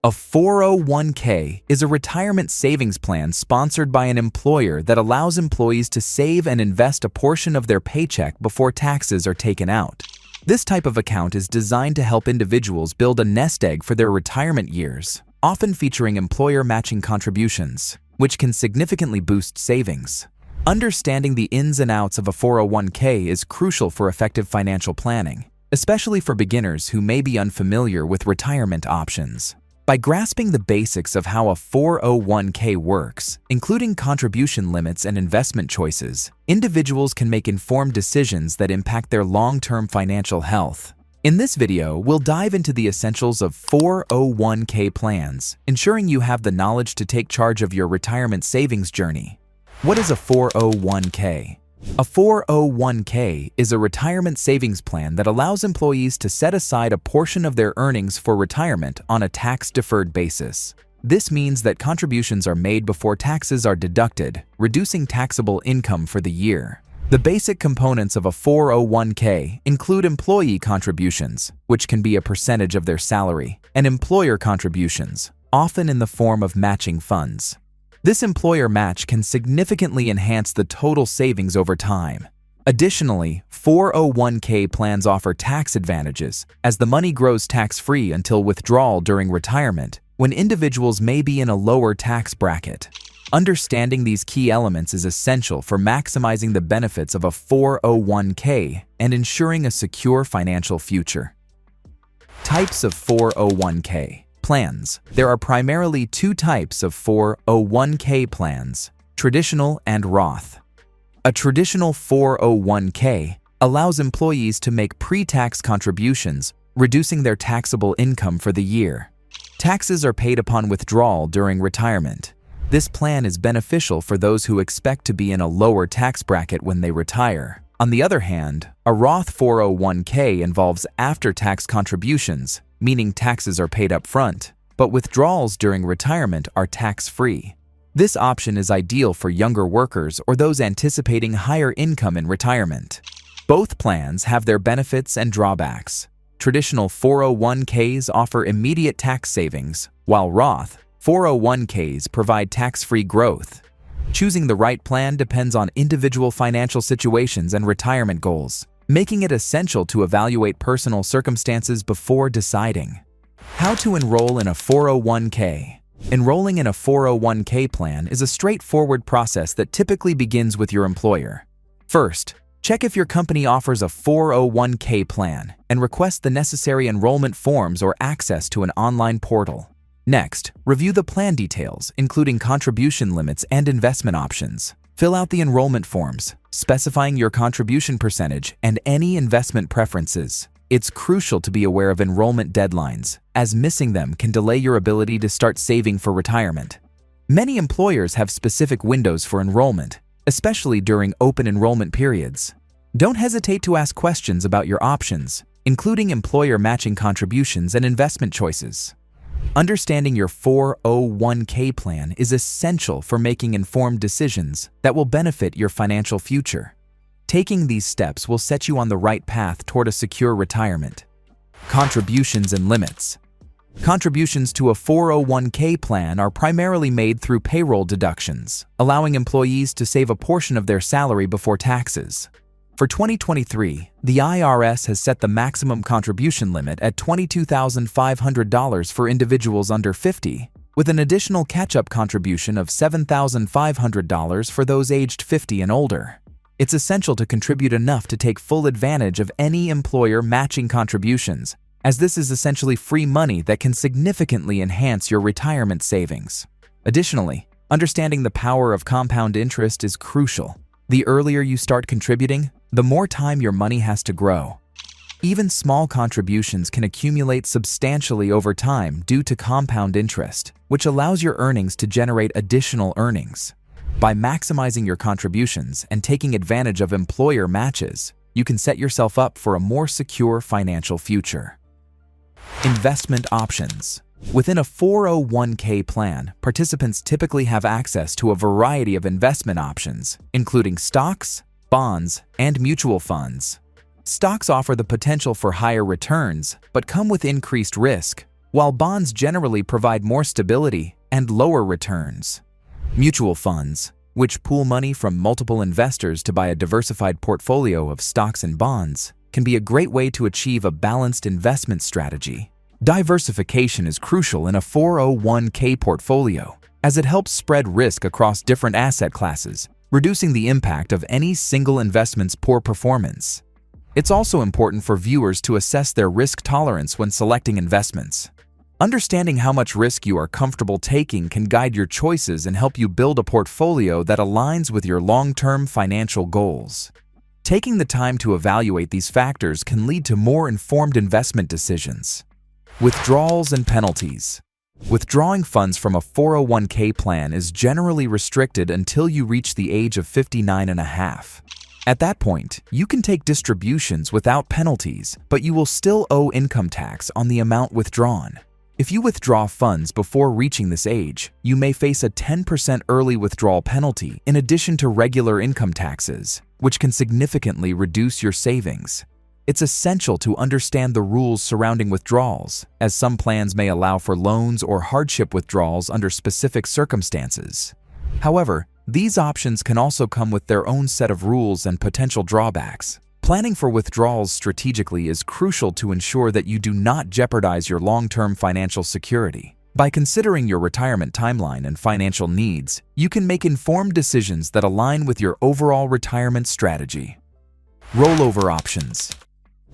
A 401k is a retirement savings plan sponsored by an employer that allows employees to save and invest a portion of their paycheck before taxes are taken out. This type of account is designed to help individuals build a nest egg for their retirement years, often featuring employer matching contributions, which can significantly boost savings. Understanding the ins and outs of a 401k is crucial for effective financial planning, especially for beginners who may be unfamiliar with retirement options. By grasping the basics of how a 401k works, including contribution limits and investment choices, individuals can make informed decisions that impact their long-term financial health. In this video, we'll dive into the essentials of 401k plans, ensuring you have the knowledge to take charge of your retirement savings journey. What is a 401k? A 401k is a retirement savings plan that allows employees to set aside a portion of their earnings for retirement on a tax-deferred basis. This means that contributions are made before taxes are deducted, reducing taxable income for the year. The basic components of a 401k include employee contributions, which can be a percentage of their salary, and employer contributions, often in the form of matching funds. This employer match can significantly enhance the total savings over time. Additionally, 401k plans offer tax advantages, as the money grows tax-free until withdrawal during retirement, when individuals may be in a lower tax bracket. Understanding these key elements is essential for maximizing the benefits of a 401k and ensuring a secure financial future. Types of 401k plans. There are primarily two types of 401k plans, traditional and Roth. A traditional 401k allows employees to make pre-tax contributions, reducing their taxable income for the year. Taxes are paid upon withdrawal during retirement. This plan is beneficial for those who expect to be in a lower tax bracket when they retire. On the other hand, a Roth 401k involves after-tax contributions, meaning taxes are paid up front, but withdrawals during retirement are tax-free. This option is ideal for younger workers or those anticipating higher income in retirement. Both plans have their benefits and drawbacks. Traditional 401ks offer immediate tax savings, while Roth 401ks provide tax-free growth. Choosing the right plan depends on individual financial situations and retirement goals, making it essential to evaluate personal circumstances before deciding. How to enroll in a 401k. Enrolling in a 401k plan is a straightforward process that typically begins with your employer. First, check if your company offers a 401k plan and request the necessary enrollment forms or access to an online portal. Next, review the plan details, including contribution limits and investment options. Fill out the enrollment forms, specifying your contribution percentage and any investment preferences. It's crucial to be aware of enrollment deadlines, as missing them can delay your ability to start saving for retirement. Many employers have specific windows for enrollment, especially during open enrollment periods. Don't hesitate to ask questions about your options, including employer matching contributions and investment choices. Understanding your 401k plan is essential for making informed decisions that will benefit your financial future. Taking these steps will set you on the right path toward a secure retirement. Contributions and limits. Contributions to a 401k plan are primarily made through payroll deductions, allowing employees to save a portion of their salary before taxes. For 2023, the IRS has set the maximum contribution limit at $22,500 for individuals under 50, with an additional catch-up contribution of $7,500 for those aged 50 and older. It's essential to contribute enough to take full advantage of any employer matching contributions, as this is essentially free money that can significantly enhance your retirement savings. Additionally, understanding the power of compound interest is crucial. The earlier you start contributing, the more time your money has to grow. Even small contributions can accumulate substantially over time due to compound interest, which allows your earnings to generate additional earnings. By maximizing your contributions and taking advantage of employer matches, you can set yourself up for a more secure financial future. Investment options. Within a 401k plan, participants typically have access to a variety of investment options, including stocks, bonds, and mutual funds. Stocks offer the potential for higher returns, but come with increased risk, while bonds generally provide more stability and lower returns. Mutual funds, which pool money from multiple investors to buy a diversified portfolio of stocks and bonds, can be a great way to achieve a balanced investment strategy. Diversification is crucial in a 401k portfolio, as it helps spread risk across different asset classes, reducing the impact of any single investment's poor performance. It's also important for viewers to assess their risk tolerance when selecting investments. Understanding how much risk you are comfortable taking can guide your choices and help you build a portfolio that aligns with your long-term financial goals. Taking the time to evaluate these factors can lead to more informed investment decisions. Withdrawals and penalties. Withdrawing funds from a 401k plan is generally restricted until you reach the age of 59 and a half. At that point, you can take distributions without penalties, but you will still owe income tax on the amount withdrawn. If you withdraw funds before reaching this age, you may face a 10% early withdrawal penalty in addition to regular income taxes, which can significantly reduce your savings. It's essential to understand the rules surrounding withdrawals, as some plans may allow for loans or hardship withdrawals under specific circumstances. However, these options can also come with their own set of rules and potential drawbacks. Planning for withdrawals strategically is crucial to ensure that you do not jeopardize your long-term financial security. By considering your retirement timeline and financial needs, you can make informed decisions that align with your overall retirement strategy. Rollover options.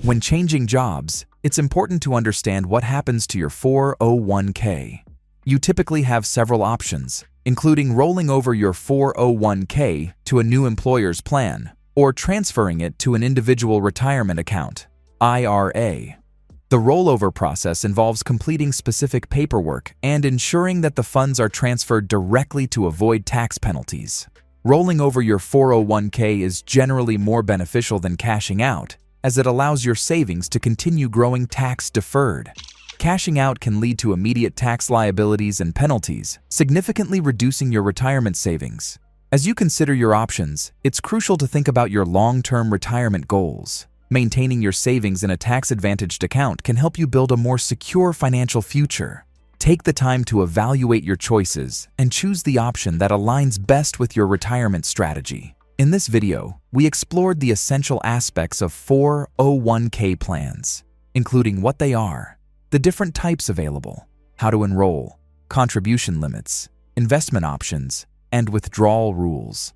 When changing jobs, it's important to understand what happens to your 401k. You typically have several options, including rolling over your 401k to a new employer's plan, or transferring it to an individual retirement account, IRA. The rollover process involves completing specific paperwork and ensuring that the funds are transferred directly to avoid tax penalties. Rolling over your 401k is generally more beneficial than cashing out, as it allows your savings to continue growing tax-deferred. Cashing out can lead to immediate tax liabilities and penalties, significantly reducing your retirement savings. As you consider your options, it's crucial to think about your long-term retirement goals. Maintaining your savings in a tax-advantaged account can help you build a more secure financial future. Take the time to evaluate your choices and choose the option that aligns best with your retirement strategy. In this video, we explored the essential aspects of 401k plans, including what they are, the different types available, how to enroll, contribution limits, investment options, and withdrawal rules.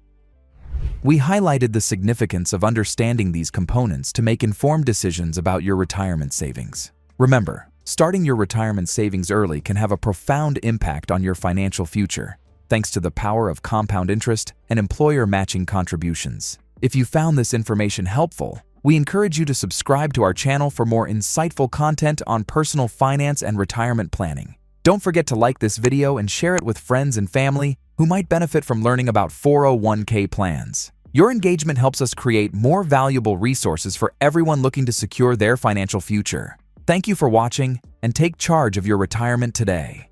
We highlighted the significance of understanding these components to make informed decisions about your retirement savings. Remember, starting your retirement savings early can have a profound impact on your financial future, thanks to the power of compound interest and employer matching contributions. If you found this information helpful, we encourage you to subscribe to our channel for more insightful content on personal finance and retirement planning. Don't forget to like this video and share it with friends and family who might benefit from learning about 401k plans. Your engagement helps us create more valuable resources for everyone looking to secure their financial future. Thank you for watching, and take charge of your retirement today.